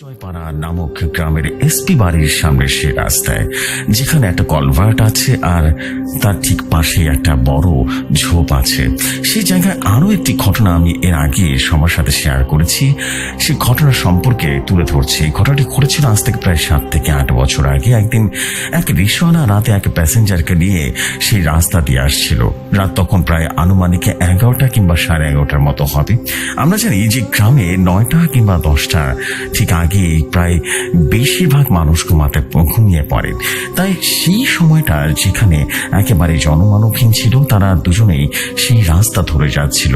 জয়পাড়া নামক গ্রামের এসপি বাড়ির সামনে সে রাস্তায় যেখানে একটা কলভার্ট আছে আর তার ঠিক পাশে একটা বড় ঝোপ আছে। সেই জায়গায় আরো একটি ঘটনা আমি এর আগে সবার সাথে শেয়ার করেছি। সেই ঘটনা সম্পর্কে তুলে ধরছি। এই ঘটনাটি ঘটেছিল আজ থেকে প্রায় 7 থেকে 8 বছর আগে। একদিন এক রিক্সাওয়ালা রাতে এক প্যাসেঞ্জারকে নিয়ে সেই রাস্তা দিয়ে আসছিল। রাত তখন প্রায় আনুমানিক 11টা কিংবা 11:30টার মতো হবে। আমরা জানি যে গ্রামে 9টা কিংবা 10টা ঠিক আগে প্রায় বেশিরভাগ মানুষ ঘুমিয়ে পড়েন। তাই সেই সময়টা যেখানে একেবারে জনমানবহীন ছিল, তারা দুজনেই সেই রাস্তা ধরে যাচ্ছিল।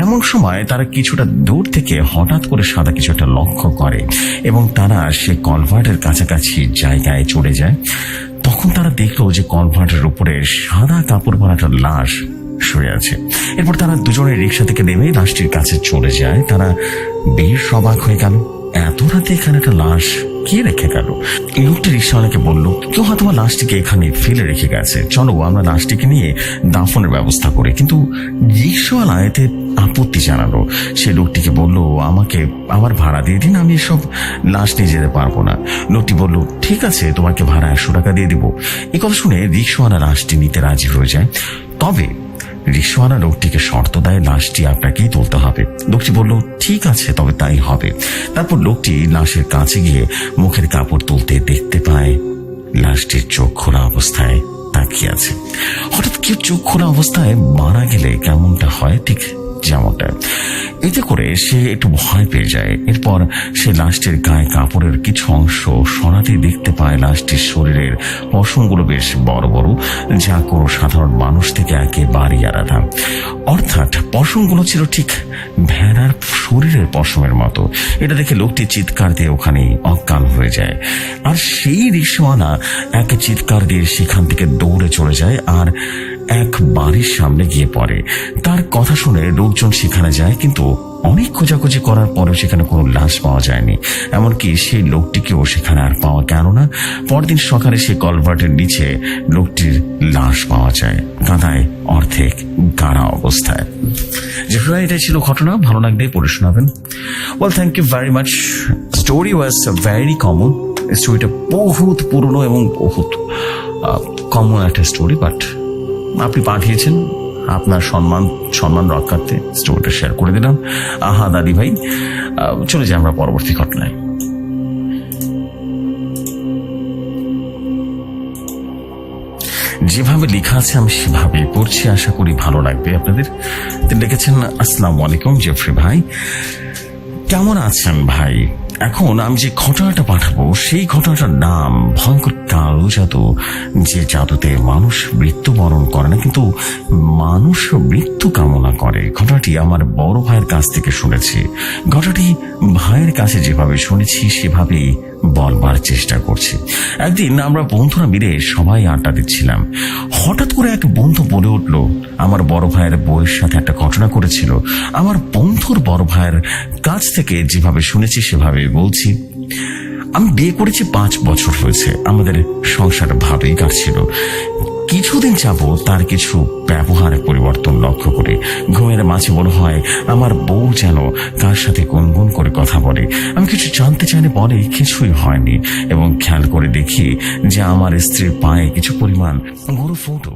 এমন সময় তারা কিছুটা দূর থেকে হঠাৎ করে সাদা কিছু একটা লক্ষ্য করে এবং তারা সে কলভার্টের কাছাকাছি জায়গায় চলে যায়। তখন তারা দেখলো যে কলভার্টের উপরে সাদা কাপড় পরা একটা লাশ শুয়ে আছে। এরপর তারা দুজনে রিক্সা থেকে নেমে লাশটির কাছে চলে যায়। তারা বেশ অবাক হয়ে গেল, এত রাতে এখানে একটা লাশ কে রেখে গেল। এই লোকটি রিক্সাওয়ালাকে বলল, কেউ হয়তো লাশটিকে এখানে ফেলে রেখে গেছে, চলো আমরা লাশটিকে নিয়ে দাফনের ব্যবস্থা করি। কিন্তু রিক্সাওয়ালা এতে আপত্তি জানালো। সে লোকটিকে বলল, আমাকে আমার ভাড়া দিয়ে দিন, আমি এসব লাশ নিয়ে যেতে পারবো না। লোকটি বলল, ঠিক আছে, তোমাকে ভাড়া 100 টাকা দিয়ে দিব। এই কথা শুনে রিক্সাওয়ালা লাশটি নিতে রাজি হয়ে যায়। তবে রিক্সাওয়ালা লোকটিকে শর্ত দেয়, লাশটি আপনাকেই তুলতে হবে। লোকটি বলল, ঠিক আছে, তবে তাই হবে। তারপর লোকটি লাশের কাছে গিয়ে মুখের কাপড় তুলতে দেখতে পায় লাশটির চোখ খোলা অবস্থায় তাকিয়ে আছে। হঠাৎ কেউ চোখ খোলা অবস্থায় মারা গেলে কেমনটা হয় ঠিক যেমনটা। এতে করে সে একটু ভয় পেয়ে যায়। এরপর সে লাশটির গায়ে কাপড়ের কিছু অংশ সরাতে দেখতে পায় লাশটির শরীরের পশমগুলো বেশ বড় বড়, যা কোনো সাধারণ মানুষ থেকে একেবারেই আলাদা। অর্থাৎ পশমগুলো ছিল ঠিক ভেড়ার শরীরের পশমের মতো। এটা দেখে লোকটি চিৎকার দিয়ে ওখানে অজ্ঞান হয়ে যায়। আর সেই রিক্সাওয়ালা এক চিৎকার দিয়ে সেখান থেকে দৌড়ে চলে যায় আর এক বাড়ির সামনে গিয়ে পড়ে। তার কথা শুনে লোকজন সেখানে যায়, কিন্তু অনেক খোঁজাখুঁজি করার পরেও সেখানে কোনো লাশ পাওয়া যায়নি। এমনকি সেই লোকটিকেও সেখানে আর পাওয়া গেল না। পরদিন সকালে সে কলভার্টের নিচে লোকটির লাশ পাওয়া যায়, কাঁদায় অর্ধেক গাড়া অবস্থায়। যে এটাই ছিল ঘটনা। ভালো লাগলে পড়ে শোনাবেন। Well, thank you very much. Story was very common. স্টোরিটা বহুত পুরনো এবং বহুত কমন একটা স্টোরি, বাট আপনি পাঠিয়েছেন, আপনার সম্মান রক্ষার্থে স্টোরিটা শেয়ার করে দিলাম। আহা দাদি ভাই, চলে যাই আমরা পরবর্তী ঘটনায়। যেভাবে লেখা আছে আমি সেভাবে পড়ছি, আশা করি ভালো লাগবে আপনাদের। তিনি লিখেছেন, আসসালামু আলাইকুম জেফরি ভাই, কেমন আছেন ভাই? এখন আমি যে ঘটনাটা পাঠাবো সেই ঘটনাটার নাম ভয়ঙ্কর কালো জাদু, যে জাদুতে মানুষ মৃত্যুবরণ করে না কিন্তু মানুষ মৃত্যু কামনা করে। ঘটনাটি আমার বড় ভাইয়ের কাছ থেকে শুনেছি। ঘটনাটি ভাইয়ের কাছে যেভাবে শুনেছি সেভাবেই বলবার চেষ্টা করছি। একদিন আমরা বন্ধুরা মিলে সবাই আড্ডা দিচ্ছিলাম। হঠাৎ করে এক বন্ধু বলে উঠল, আমার বড় ভাইয়ের বউয়ের সাথে একটা ঘটনা করেছিল। আমার বন্ধুর বড় ভাইয়ের কাছ থেকে যেভাবে শুনেছি সেভাবে বলছি। আমি বিয়ে করেছি 5 বছর হয়েছে। আমাদের সংসার ভাবেই কাটছিল। কিছুদিন যাব তার কিছু ব্যবহারের পরিবর্তন লক্ষ্য করে ঘুমের মাঝে মনে হয় আমার বউ যেন কার সাথে গুনগুন করে কথা বলে। আমি কিছু জানতে চাইলে বলে কিছুই হয়নি, এবং খেয়াল করে দেখি যে আমার স্ত্রীর পায়ে কিছু পরিমাণ গরু ফোঁটো।